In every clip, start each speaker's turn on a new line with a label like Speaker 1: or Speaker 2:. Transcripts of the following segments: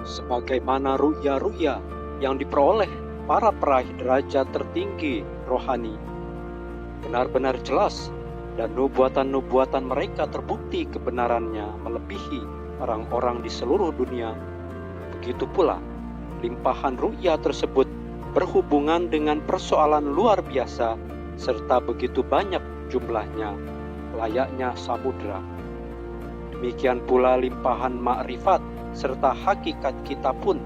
Speaker 1: sebagaimana ru'ya-ru'ya yang diperoleh para peraih derajat tertinggi rohani. Benar-benar jelas, dan nubuatan-nubuatan mereka terbukti kebenarannya melebihi orang-orang di seluruh dunia. Begitu pula, limpahan ru'ya tersebut berhubungan dengan persoalan luar biasa serta begitu banyak jumlahnya, layaknya samudra. Demikian pula limpahan makrifat serta hakikat kita pun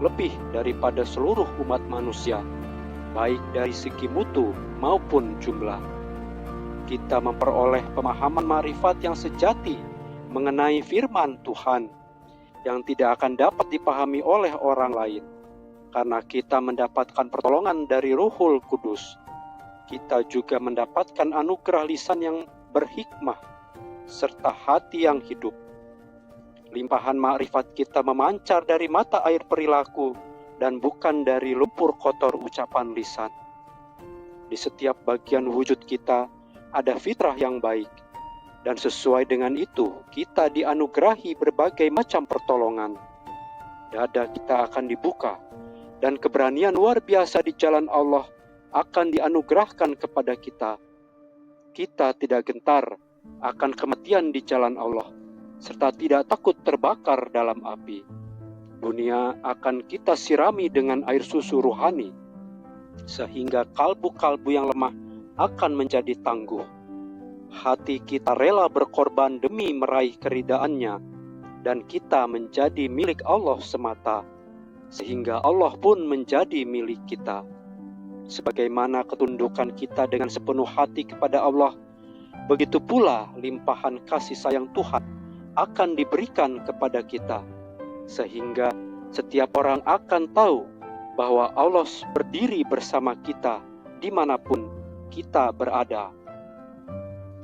Speaker 1: lebih daripada seluruh umat manusia, baik dari segi mutu maupun jumlah. Kita memperoleh pemahaman makrifat yang sejati mengenai firman Tuhan yang tidak akan dapat dipahami oleh orang lain, karena kita mendapatkan pertolongan dari Ruhul Kudus. Kita juga mendapatkan anugerah lisan yang berhikmah serta hati yang hidup. Limpahan makrifat kita memancar dari mata air perilaku dan bukan dari lumpur kotor ucapan lisan. Di setiap bagian wujud kita ada fitrah yang baik, dan sesuai dengan itu kita dianugerahi berbagai macam pertolongan. Dada kita akan dibuka, dan keberanian luar biasa di jalan Allah akan dianugerahkan kepada kita. Kita tidak gentar akan kematian di jalan Allah, serta tidak takut terbakar dalam api. Dunia akan kita sirami dengan air susu ruhani, sehingga kalbu-kalbu yang lemah akan menjadi tangguh. Hati kita rela berkorban demi meraih keridaannya, dan kita menjadi milik Allah semata, sehingga Allah pun menjadi milik kita. Sebagaimana ketundukan kita dengan sepenuh hati kepada Allah, begitu pula limpahan kasih sayang Tuhan akan diberikan kepada kita, sehingga setiap orang akan tahu bahwa Allah berdiri bersama kita dimanapun kita berada.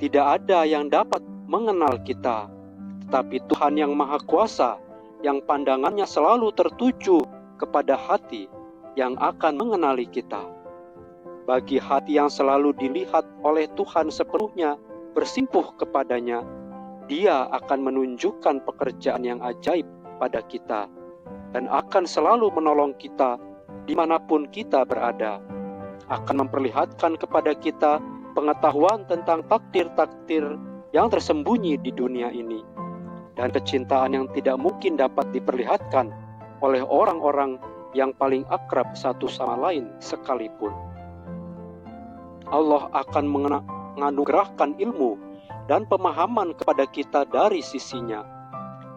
Speaker 1: Tidak ada yang dapat mengenal kita, tetapi Tuhan yang Maha Kuasa, yang pandangannya selalu tertuju kepada hati yang akan mengenali kita. Bagi hati yang selalu dilihat oleh Tuhan sepenuhnya bersimpuh kepadanya, Dia akan menunjukkan pekerjaan yang ajaib pada kita dan akan selalu menolong kita dimanapun kita berada, akan memperlihatkan kepada kita pengetahuan tentang takdir-takdir yang tersembunyi di dunia ini, dan kecintaan yang tidak mungkin dapat diperlihatkan oleh orang-orang yang paling akrab satu sama lain sekalipun. Allah akan menganugerahkan ilmu dan pemahaman kepada kita dari sisinya,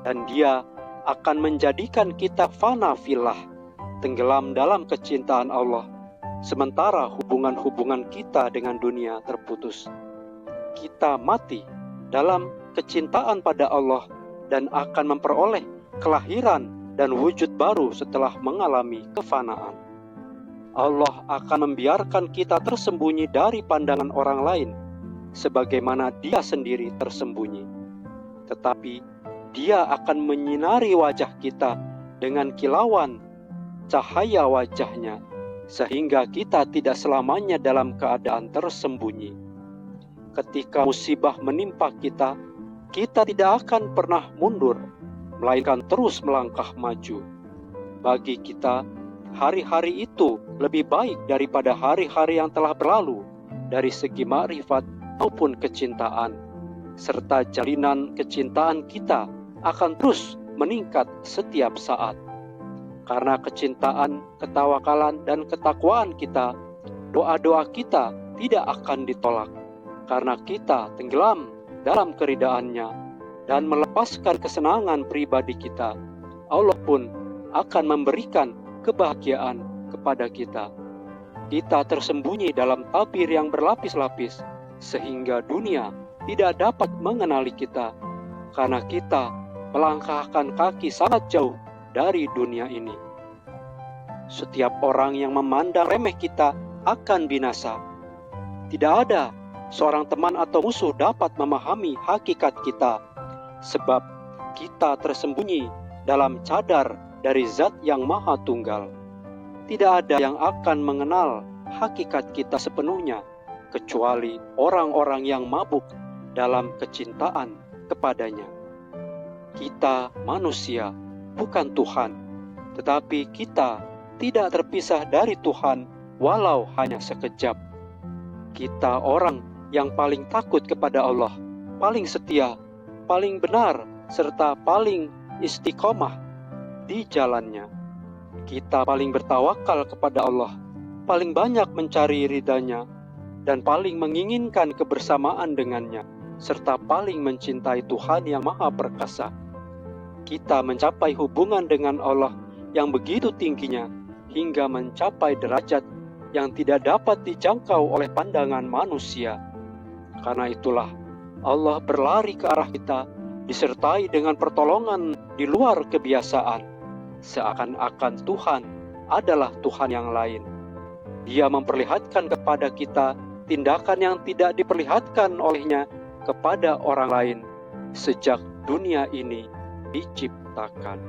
Speaker 1: dan Dia akan menjadikan kita fana fillah, tenggelam dalam kecintaan Allah, sementara hubungan-hubungan kita dengan dunia terputus. Kita mati dalam kecintaan pada Allah dan akan memperoleh kelahiran dan wujud baru setelah mengalami kefanaan. Allah akan membiarkan kita tersembunyi dari pandangan orang lain, sebagaimana Dia sendiri tersembunyi. Tetapi Dia akan menyinari wajah kita dengan kilauan cahaya wajahnya, sehingga kita tidak selamanya dalam keadaan tersembunyi. Ketika musibah menimpa kita, kita tidak akan pernah mundur, melainkan terus melangkah maju. Bagi kita, hari-hari itu lebih baik daripada hari-hari yang telah berlalu, dari segi makrifat maupun kecintaan, serta jalinan kecintaan kita akan terus meningkat setiap saat. Karena kecintaan, ketawakalan, dan ketakwaan kita, doa-doa kita tidak akan ditolak, karena kita tenggelam dalam keridaannya dan melepaskan kesenangan pribadi kita. Allah pun akan memberikan kebahagiaan kepada kita. Kita tersembunyi dalam tabir yang berlapis-lapis, sehingga dunia tidak dapat mengenali kita, karena kita melangkahkan kaki sangat jauh dari dunia ini. Setiap orang yang memandang remeh kita akan binasa. Tidak ada seorang teman atau musuh dapat memahami hakikat kita, sebab kita tersembunyi dalam cadar dari Zat yang Maha Tunggal. Tidak ada yang akan mengenal hakikat kita sepenuhnya, kecuali orang-orang yang mabuk dalam kecintaan kepadanya. Kita manusia, bukan Tuhan, Tetapi kita tidak terpisah dari Tuhan walau hanya sekejap. Kita orang yang paling takut kepada Allah, paling setia, paling benar, serta paling istiqomah di jalannya. Kita paling bertawakal kepada Allah, paling banyak mencari ridha-Nya, dan paling menginginkan kebersamaan dengannya, serta paling mencintai Tuhan yang Maha Perkasa. Kita mencapai hubungan dengan Allah yang begitu tingginya, hingga mencapai derajat yang tidak dapat dijangkau oleh pandangan manusia. Karena itulah Allah berlari ke arah kita, disertai dengan pertolongan di luar kebiasaan, seakan-akan Tuhan adalah Tuhan yang lain. Dia memperlihatkan kepada kita tindakan yang tidak diperlihatkan olehnya kepada orang lain sejak dunia ini diciptakan.